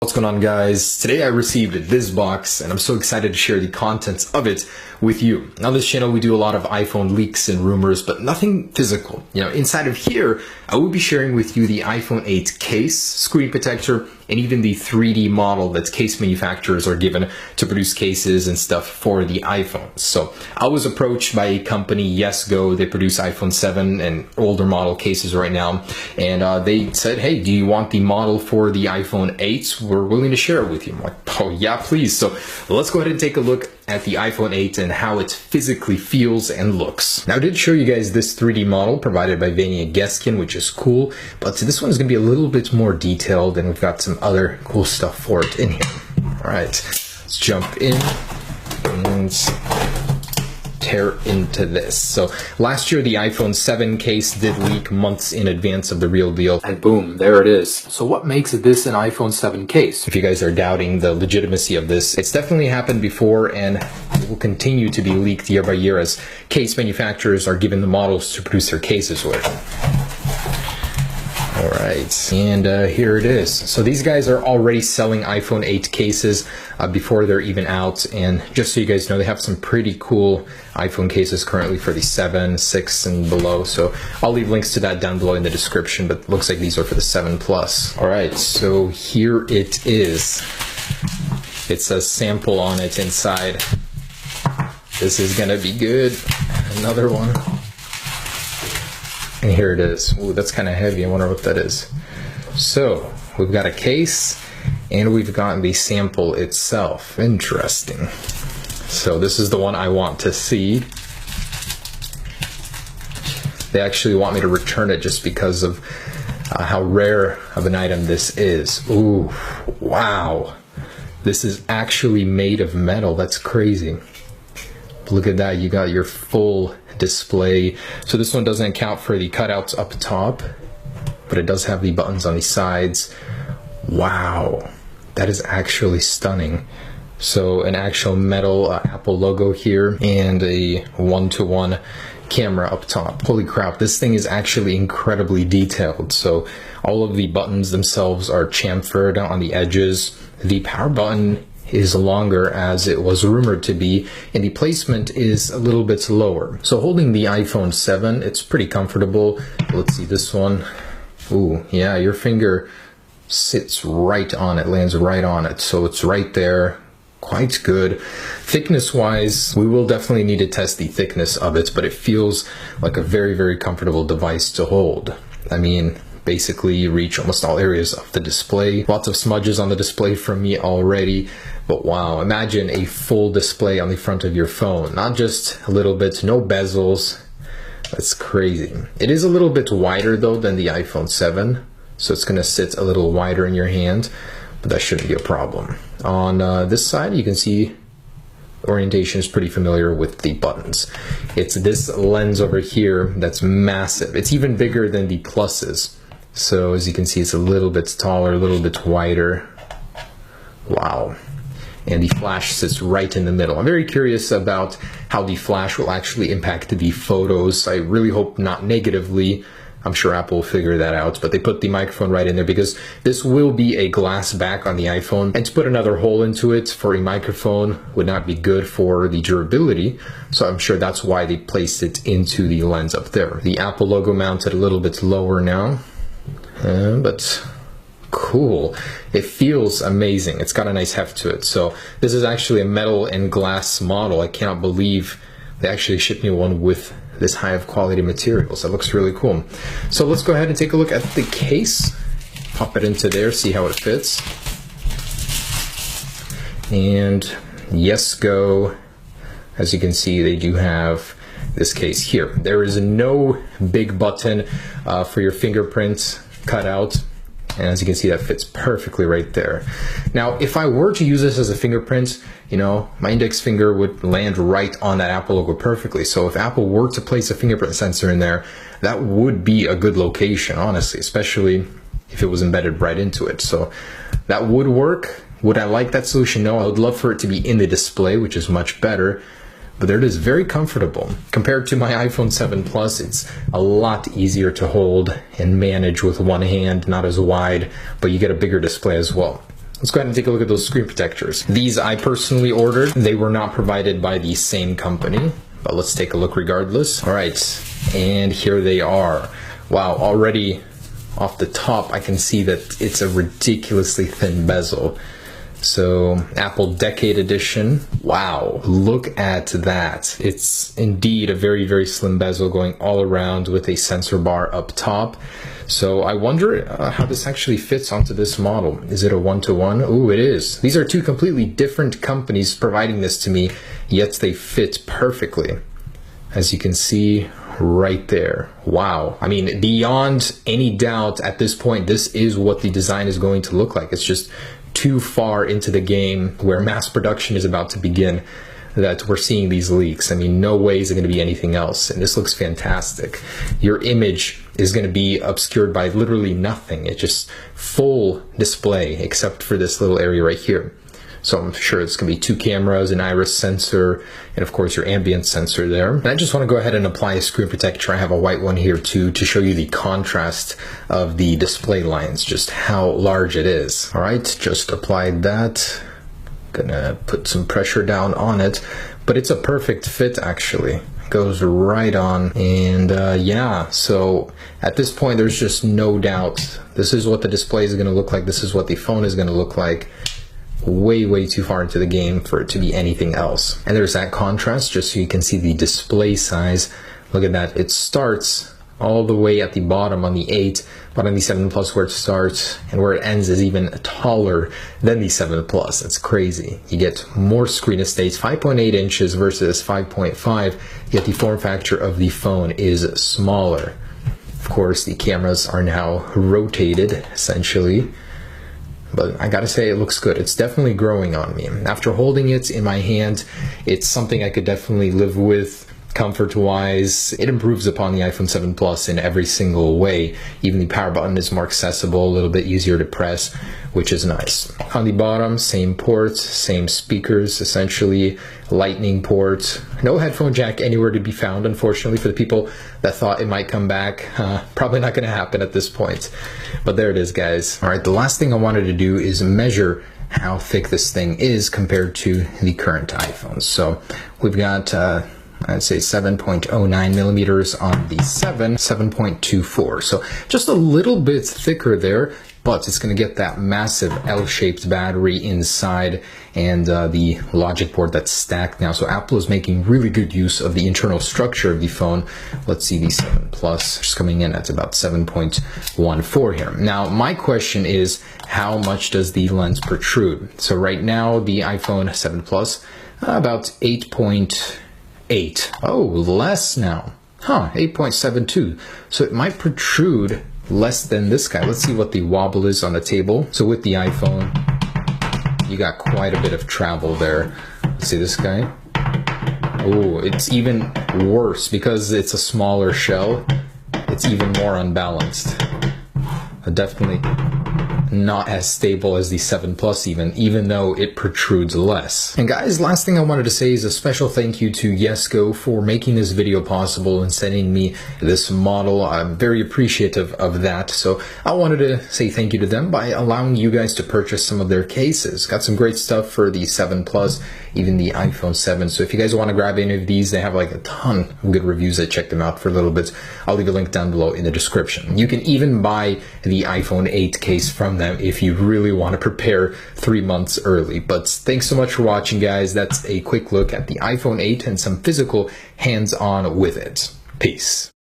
What's going on, guys? Today I received this box and I'm so excited to share the contents of it with you. On this channel we do a lot of iPhone leaks and rumors, but nothing physical. Inside of here I will be sharing with you the iPhone 8 case, screen protector, and even the 3D model that case manufacturers are given to produce cases and stuff for the iPhones. So I was approached by a company, YesGo. They produce iPhone 7 and older model cases right now, and they said, hey, do you want the model for the iPhone 8? We're willing to share it with you. I'm like, oh yeah, please. So let's go ahead and take a look at the iPhone 8 and how it physically feels and looks. Now I did show you guys this 3D model provided by nghiem, which is cool, but this one is going to be a little bit more detailed, and we've got some other cool stuff for it in here. All right, let's jump in and tear into this. So last year the iPhone 7 case did leak months in advance of the real deal, and boom, there it is. So what makes this an iPhone 7 case? If you guys are doubting the legitimacy of this, it's definitely happened before, and it will continue to be leaked year by year as case manufacturers are given the models to produce their cases with. All right, and here it is. So these guys are already selling iPhone 8 cases before they're even out, and just so you guys know, they have some pretty cool iPhone cases currently for the 7, 6, and below. So I'll leave links to that down below in the description, but it looks like these are for the 7 Plus. All right, so here it is. It says sample on it inside. This is gonna be good. Another one. And here it is. Ooh, that's kind of heavy. I wonder what that is. So we've got a case and we've got the sample itself. Interesting. So this is the one I want to see. They actually want me to return it just because of how rare of an item this is. Ooh, wow. This is actually made of metal. That's crazy. Look at that. You got your full display. So this one doesn't account for the cutouts up top, but it does have the buttons on the sides. Wow, that is actually stunning. So an actual metal Apple logo here and a one-to-one camera up top. Holy crap, this thing is actually incredibly detailed. So all of the buttons themselves are chamfered on the edges. The power button is longer, as it was rumored to be, and the placement is a little bit lower. So holding the iPhone 7, it's pretty comfortable. Let's see this one. Ooh, yeah, your finger sits right on it, lands right on it. So it's right there, quite good. Thickness wise, we will definitely need to test the thickness of it, but it feels like a very, very comfortable device to hold. I mean, basically you reach almost all areas of the display. Lots of smudges on the display from me already, but wow, imagine a full display on the front of your phone. Not just a little bit, no bezels. That's crazy. It is a little bit wider though than the iPhone 7, so it's gonna sit a little wider in your hand, but that shouldn't be a problem. On this side, you can see orientation is pretty familiar with the buttons. It's this lens over here that's massive. It's even bigger than the Pluses. So as you can see, it's a little bit taller, a little bit wider. Wow. And the flash sits right in the middle. I'm very curious about how the flash will actually impact the photos. I really hope not negatively. I'm sure Apple will figure that out, but they put the microphone right in there because this will be a glass back on the iPhone, and to put another hole into it for a microphone would not be good for the durability. So I'm sure that's why they placed it into the lens up there. The Apple logo mounted a little bit lower now. But cool. It feels amazing. It's got a nice heft to it. So this is actually a metal and glass model. I cannot believe they actually shipped me one with this high of quality materials. That looks really cool. So let's go ahead and take a look at the case. Pop it into there, see how it fits. And YesGo, as you can see, they do have this case here. There is no big button for your fingerprint cut out, and as you can see, that fits perfectly right there. Now if I were to use this as a fingerprint, my index finger would land right on that Apple logo perfectly. So if Apple were to place a fingerprint sensor in there, that would be a good location, honestly, especially if it was embedded right into it. So that would work. Would I like that solution? No, I would love for it to be in the display, which is much better. But there it is, very comfortable. Compared to my iPhone 7 Plus, it's a lot easier to hold and manage with one hand, not as wide, but you get a bigger display as well. let's go ahead and take a look at those screen protectors. These I personally ordered. They were not provided by the same company, but let's take a look regardless. All right, and here they are. Wow, already off the top, I can see that it's a ridiculously thin bezel. So Apple Decade Edition, wow, look at that. It's indeed a very, very slim bezel going all around with a sensor bar up top. So I wonder how this actually fits onto this model. Is it a one-to-one? Ooh, it is. These are two completely different companies providing this to me, yet they fit perfectly. As you can see right there. Wow. I mean, beyond any doubt at this point, this is what the design is going to look like. It's just too far into the game where mass production is about to begin that we're seeing these leaks. I mean, no way is it going to be anything else. And this looks fantastic. Your image is going to be obscured by literally nothing. It's just full display except for this little area right here. So I'm sure it's going to be two cameras, an iris sensor, and of course your ambient sensor there. And I just want to go ahead and apply a screen protector. I have a white one here too to show you the contrast of the display lines, just how large it is. All right, just applied that. Gonna put some pressure down on it, but it's a perfect fit actually. Goes right on. And yeah, so at this point there's just no doubt. This is what the display is going to look like. This is what the phone is going to look like. Way too far into the game for it to be anything else. And there's that contrast just so you can see the display size. Look at that. It starts all the way at the bottom on the 8, but on the 7 Plus where it starts and where it ends is even taller than the 7 Plus. That's crazy. You get more screen estate, 5.8 inches versus 5.5, yet the form factor of the phone is smaller. Of course, the cameras are now rotated essentially. But I gotta say, it looks good. It's definitely growing on me. After holding it in my hand, it's something I could definitely live with. Comfort-wise, it improves upon the iPhone 7 Plus in every single way. Even the power button is more accessible, a little bit easier to press, which is nice. On the bottom, same ports, same speakers, essentially, lightning port. No headphone jack anywhere to be found, unfortunately, for the people that thought it might come back. Probably not gonna happen at this point. But there it is, guys. All right, the last thing I wanted to do is measure how thick this thing is compared to the current iPhones. So we've got I'd say 7.09 millimeters on the 7.24. So just a little bit thicker there, but it's going to get that massive L-shaped battery inside and the logic board that's stacked now. So Apple is making really good use of the internal structure of the phone. Let's see the 7 Plus just coming in at about 7.14 here. Now, my question is, how much does the lens protrude? So right now, the iPhone 7 Plus, about 8.8. Oh, less now. Huh, 8.72. So it might protrude less than this guy. Let's see what the wobble is on the table. So with the iPhone, you got quite a bit of travel there. Let's see this guy. Oh, it's even worse because it's a smaller shell. It's even more unbalanced. Definitely not as stable as the 7 Plus even though it protrudes less. And guys, last thing I wanted to say is a special thank you to Yesco for making this video possible and sending me this model. I'm very appreciative of that. So I wanted to say thank you to them by allowing you guys to purchase some of their cases. Got some great stuff for the 7 Plus, even the iPhone 7. So if you guys want to grab any of these, they have like a ton of good reviews. I checked them out for a little bit. I'll leave a link down below in the description. You can even buy the iPhone 8 case from them if you really want to prepare 3 months early. But thanks so much for watching, guys. That's a quick look at the iPhone 8 and some physical hands-on with it. Peace.